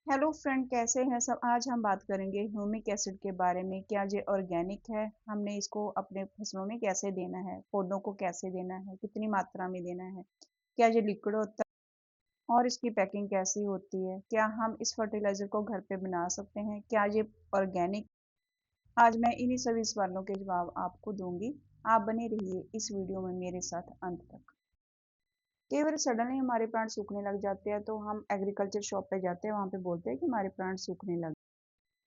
Hello friend, कैसे हैं सब। आज हम बात करेंगे ह्यूमिक एसिड के बारे में। क्या ये ऑर्गेनिक है, हमने इसको अपने फसलों में कैसे देना है, पौधों को कैसे देना है, कितनी मात्रा में देना है, क्या ये लिक्विड होता है और इसकी पैकिंग कैसी होती है, क्या हम इस फर्टिलाइजर को घर पे बना सकते हैं, क्या ये ऑर्गेनिक। आज मैं इन्हीं सभी सवालों के जवाब आपको दूंगी। आप बने रहिए इस वीडियो में मेरे साथ अंत तक। कई बार सडनली हमारे प्लांट सूखने लग जाते हैं तो हम एग्रीकल्चर शॉप पे जाते हैं, वहाँ पे बोलते हैं कि हमारे प्लांट सूखने लग।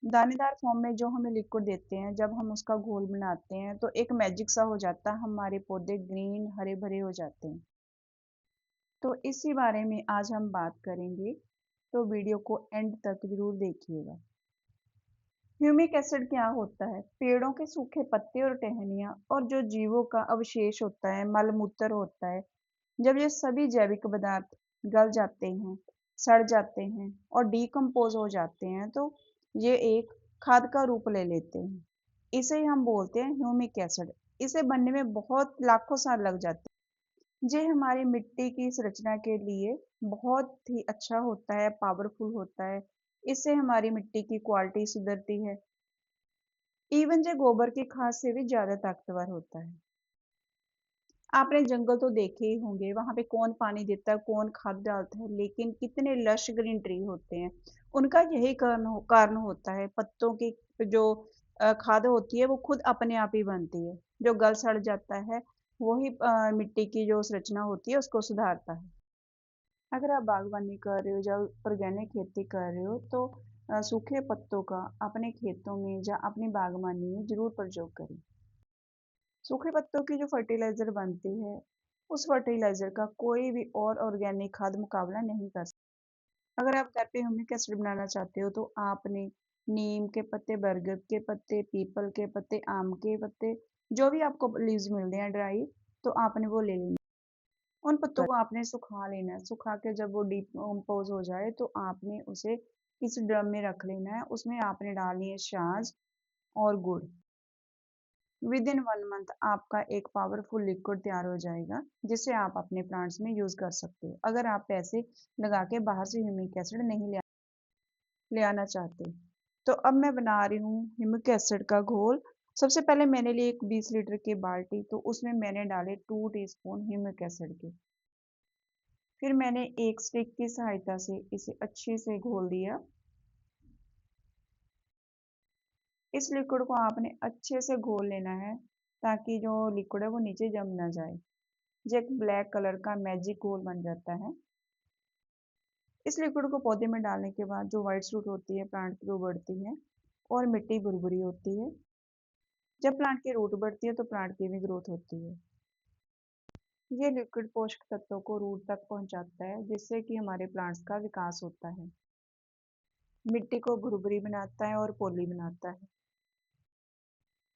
दानेदार फॉर्म में जो हमें लिक्विड देते हैं, जब हम उसका घोल बनाते हैं तो एक मैजिक सा हो जाता है, हमारे पौधे ग्रीन हरे भरे हो जाते हैं। तो इसी बारे में आज हम बात करेंगे, तो वीडियो को एंड तक जरूर देखिएगा। ह्यूमिक एसिड क्या होता है? पेड़ों के सूखे पत्ते और टहनियाँ और जो जीवों का अवशेष होता है, मल मूत्र होता है, जब ये सभी जैविक पदार्थ गल जाते हैं, सड़ जाते हैं और डिकम्पोज हो जाते हैं तो ये एक खाद का रूप ले लेते हैं। इसे ही हम बोलते हैं ह्यूमिक एसिड। इसे बनने में बहुत लाखों साल लग जाते हैं। ये हमारी मिट्टी की संरचना के लिए बहुत ही अच्छा होता है, पावरफुल होता है। इससे हमारी मिट्टी की क्वालिटी सुधरती है। इवन ये गोबर की खाद से भी ज्यादा ताकतवर होता है। आपने जंगल तो देखे ही होंगे, वहां पे कौन पानी देता है, कौन खाद डालता है, लेकिन कितने लश ग्रीन ट्री होते हैं। उनका यही कारण होता है। पत्तों की जो खाद होती है वो खुद अपने आप ही बनती है। जो गल सड़ जाता है वही मिट्टी की जो संरचना होती है उसको सुधारता है। अगर आप बागवानी कर रहे हो या ऑर्गेनिक खेती कर रहे हो तो सूखे पत्तों का अपने खेतों में या अपनी बागवानी में जरूर प्रयोग करें। सूखे पत्तों की जो फर्टिलाइजर बनती है, उस फर्टिलाइजर का कोई भी और ऑर्गेनिक खाद मुकाबला नहीं कर सकता। अगर आप घर पे ह्यूमिक एसिड बनाना चाहते हो तो आपने नीम के पत्ते, बरगद के पत्ते, पीपल के पत्ते, आम के पत्ते, जो भी आपको लीव्स मिलते हैं ड्राई, तो आपने वो ले लेना। उन पत्तों को आपने सुखा लेना है। सुखा के जब वो डिकम्पोज हो जाए तो आपने उसे किसी ड्रम में रख लेना है। उसमें आपने डालनी है छाछ और गुड़। विद इन 1 मंथ आपका एक पावरफुल लिक्विड तैयार हो जाएगा, जिसे आप अपने प्लांट्स में यूज कर सकते हो। अगर आप पैसे लगा के बाहर से ह्यूमिक एसिड नहीं ले आना चाहते, तो अब मैं बना रही हूँ ह्यूमिक एसिड का घोल। सबसे पहले मैंने लिए एक 20 लीटर की बाल्टी, तो उसमें मैंने डाले 2 टीस्पून ह्यूमिक एसिड के। फिर मैंने एक स्टिक की सहायता से इसे अच्छे से घोल दिया। इस लिक्विड को आपने अच्छे से घोल लेना है, ताकि जो लिक्विड है वो नीचे जम ना जाए। जो एक ब्लैक कलर का मैजिक घोल बन जाता है। इस लिक्विड को पौधे में डालने के बाद जो व्हाइट सूट होती है प्लांट की वो बढ़ती है और मिट्टी भुरभुरी होती है। जब प्लांट की रूट बढ़ती है तो प्लांट की भी ग्रोथ होती है। ये लिक्विड पोषक तत्वों को रूट तक पहुंचाता है, जिससे कि हमारे प्लांट्स का विकास होता है, मिट्टी को भुरभुरी बनाता है और पोली बनाता है।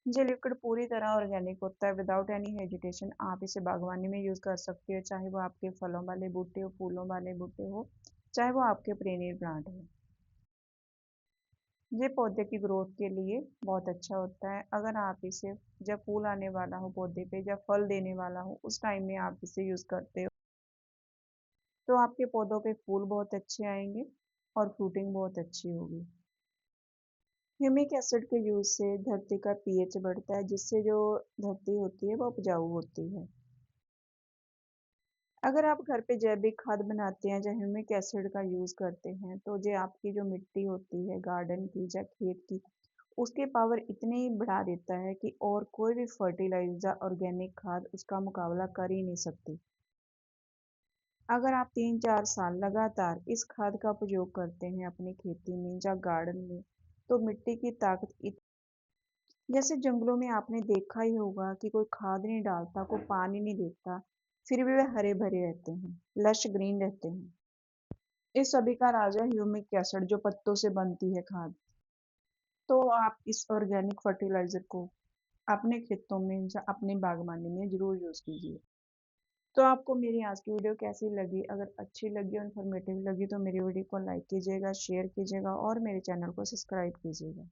ये लिक्विड पूरी तरह ऑर्गेनिक होता है, विदाउट एनी हेजिटेशन। आप इसे बागवानी में यूज कर सकते हो, चाहे वो आपके फलों वाले बूटे हो, फूलों वाले बूटे हो, चाहे वो आपके पेरेनियल प्लांट हो। ये पौधे की ग्रोथ के लिए बहुत अच्छा होता है। अगर आप इसे जब फूल आने वाला हो पौधे पे, जब फल देने वाला हो, उस टाइम में आप इसे यूज करते हो तो आपके पौधों पे फूल बहुत अच्छे आएंगे और फ्रूटिंग बहुत अच्छी होगी। ह्यूमिक एसिड के यूज से धरती का पीएच बढ़ता है, जिससे जो धरती होती है वो उपजाऊ होती है। अगर आप घर पे जैविक खाद बनाते हैं या ह्यूमिक एसिड का यूज करते हैं तो जो आपकी जो मिट्टी होती है गार्डन की या खेत की, उसके पावर इतनी बढ़ा देता है कि और कोई भी फर्टिलाइजर ऑर्गेनिक खाद उसका मुकाबला कर ही नहीं सकती। अगर आप 3-4 साल लगातार इस खाद का उपयोग करते हैं अपनी खेती में या गार्डन में, तो मिट्टी की ताकत जैसे जंगलों में आपने देखा ही होगा कि कोई खाद नहीं डालता, कोई पानी नहीं देता, फिर भी वे हरे भरे रहते हैं, लश ग्रीन रहते हैं। इस सभी का राजा ह्यूमिक एसिड, जो पत्तों से बनती है खाद। तो आप इस ऑर्गेनिक फर्टिलाइजर को अपने खेतों में या अपनी बागवानी में जरूर यूज कीजिए। तो आपको मेरी आज की वीडियो कैसी लगी? अगर अच्छी लगी और इन्फॉर्मेटिव लगी तो मेरी वीडियो को लाइक कीजिएगा, शेयर कीजिएगा और मेरे चैनल को सब्सक्राइब कीजिएगा।